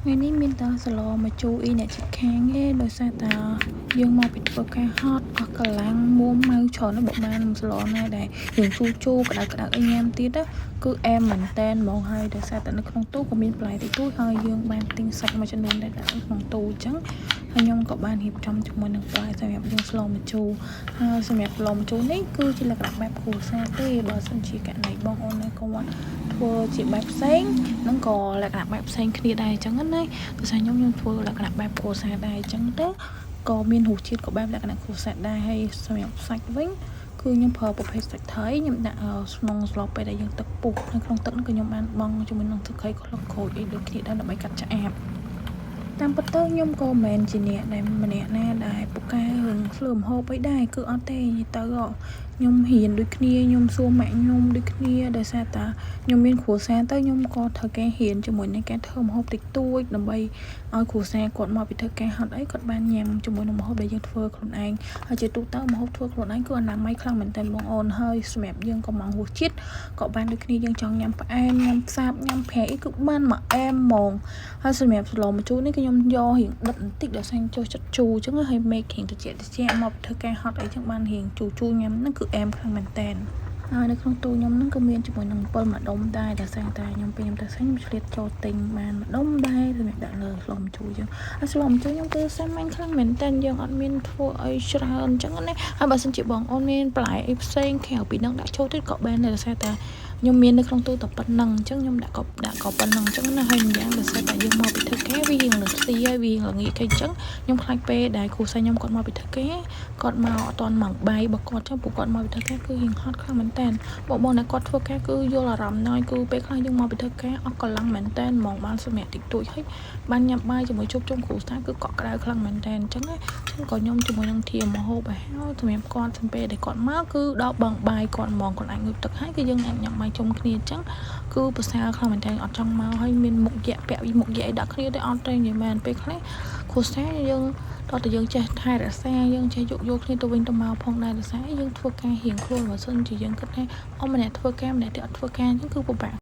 ថ្ងៃនេះមានតែសាឡមកជួអ៊ីអ្នកជិតខាងទេដោយសារតែយើងមកពីធ្វើការហត់អស់កម្លាំងមួម៉ៅច្រើនបុកបានសាឡណាដែរយើងជូក្តៅអីញ៉ាំទៀតគឺអែមមែនតែនហ្មងហើយដោយសារតែនៅក្នុងទូក៏មានបន្លែតិចតួចហើយយើងបានទិញសាច់មួយចំនួនដែរដាក់ក្នុងទូអញ្ចឹងហើយខ្ញុំក៏បានរៀបចំជាមួយនឹងបន្លែសម្រាប់យើងស្លមកជូហើយសម្រាប់ស្លមកជូនេះគឺជាលក្ខណៈបែបគ្រួសារទេបើសិនជាករណីបងអូនណាគាត់ធ្វើជាបែបផ្សេងនឹងក៏លក្ខណៈបែបផ្សេងគ្នាដែរអញ្ចឹងណាដោយសារខ្ញុំធ្វើលក្ខណៈបែបគ្រួសារដែរអញ្ចឹងទៅក៏មានរសជាតិក៏បែបលក្ខណៈគ្រួសារដែរហើយសម្រាប់សាច់វិញគឺខ្ញុំប្រើប្រភេទសាច់ថៃខ្ញុំដាក់ក្នុងស្លពេលដែលយើងទឹកពុះនៅក្នុងទឹកនោះក៏ខ្ញុំបានបង់ជាមួយនឹងទឹកត្រីក្លុកក្រូចអីដូចគ្នាដែរដើម្បីកាត់ឆ្អាបតាមពិតទៅខ្ញុំក៏មិនមែនជាអ្នកដែលម្នាក់ណាដែលពូកែរឿងធ្វើម្ហូបអីដែរគឺអត់ទេទៅខ្ញុំហ៊ានដូចគ្នាខ្ញុំសួរម៉ាក់ខ្ញុំដូចគ្នាដោយសារតាខ្ញុំមានគ្រួសារទៅខ្ញុំក៏ត្រូវការហ៊ានជាមួយនឹងការធ្វើម្ហូបតិចតួចដើម្បីឲ្យគ្រួសារគាត់មកពីធ្វើការហត់អីគាត់បានញ៉ាំជាមួយនឹងម្ហូបដែលយើងធ្វើខ្លួនឯងហើយជាទូទៅម្ហូបធ្វើខ្លួនឯងគឺអនាម័យខ្លាំងមែនទែនបងអូនហើយសម្រាប់យើងក៏មករសជាតិក៏បានដូចគ្នាយើងចង់ញ៉ាំផ្អែមញ៉ាំសាបញ៉ាំប្រៃអីគឺបានមកអែមហ្មងហើយសម្រាប់ស្លម្ជូរនេះគឺខ្ញុំយករៀងដិតបន្តិចដល់សាញ់ចូលចិត្តជូរអញ្ចឹងហើយមេឃរៀងត្រជាក់មកធ្វើការហត់អីចឹងបានរៀងជូរញ៉ាំហ្នឹងគឺអែមខ្លាំងមែនតើហើយនៅក្នុងទូខ្ញុំហ្នឹងក៏មានជាមួយនឹងអំពិលម្ដុំដែរតែស្អីតែខ្ញុំពេលខ្ញុំទៅសាញ់ខ្ញុំឆ្លៀតចូលទិញបានម្ដុំដែរសម្រាប់ដាក់លើស្លម្ជូរចឹងហើយស្លម្ជូរខ្ញុំគឺសាមញ្ញខ្លាំងមែនតើយើងអត់មានធ្វើអីច្រើនអញ្ចឹងណាហើយបើសិនជាបងអូនមានបន្លែអីផ្សេងក្រៅពីហ្នឹងដាក់ចូលទៀតក៏បានដែរដោយសារតែខ្ញុំមាននៅក្នុងទូតែប៉ុណ្ណឹងអញ្ចឹងខ្ញុំដាក់ក៏ប៉ុណ្ណឹងអញ្ចឹងណាហើយម្យ៉ាងដោយសារតែយើងមកពីធ្វើការវារៀងល្ទីហើយវារៀងល្ងាចគេអញ្ចឹងខ្ញុំខ្លាចពេលដែលគ្រូសាស្ត្រខ្ញុំគាត់មកពីធ្វើការគាត់មកអត់ទាន់មកបាយរបស់គាត់ចឹងពួកគាត់មកពីធ្វើការគឺរៀងហត់ខ្លាំងមែនតើបងណាគាត់ធ្វើការគឺយល់អារម្មណ៍ណយគឺពេលខ្លះយើងមកពីធ្វើការអស់កម្លាំងមែនតើហ្មងបានសម្រាប់តិចតួចហើយបានញ៉ាំបាយជាមួយជុំគ្រូសាស្ត្រគឺកក់ក្ដៅខ្លាំងមែនតើអញ្ចឹងណាចឹងក៏ខ្ញុំជាមួយនឹងធាមហូបឲ្យហើយសម្រាប់គាត់សំពេលដែលគាត់មកគឺដល់បងបាយគាត់ហ្មងគាត់អាចងើបទឹកហើយគឺយើងអាចញ៉ាំបាយជុំគ្នាអញ្ចឹងគឺប្រសើរខ្លាំងមែនតើអត់ចង់មកហើយមានមុខយៈពាក់មុខយៈអីដាក់គ្នាទេអត់ទេនិយាយមែនពេលខ្លះគ្រូសាស្ត្រយើងតោះតែយើងចេះថែរក្សាយើងចេះយកគ្នាទៅវិញទៅមកផងដែរដោយសារយើងធ្វើការរៀងខ្លួនបើសិនជាយើងគិតថាម្នាក់ធ្វើការម្នាក់ទៀតអត់ធ្វើការអញ្ចឹងគឺពិបាក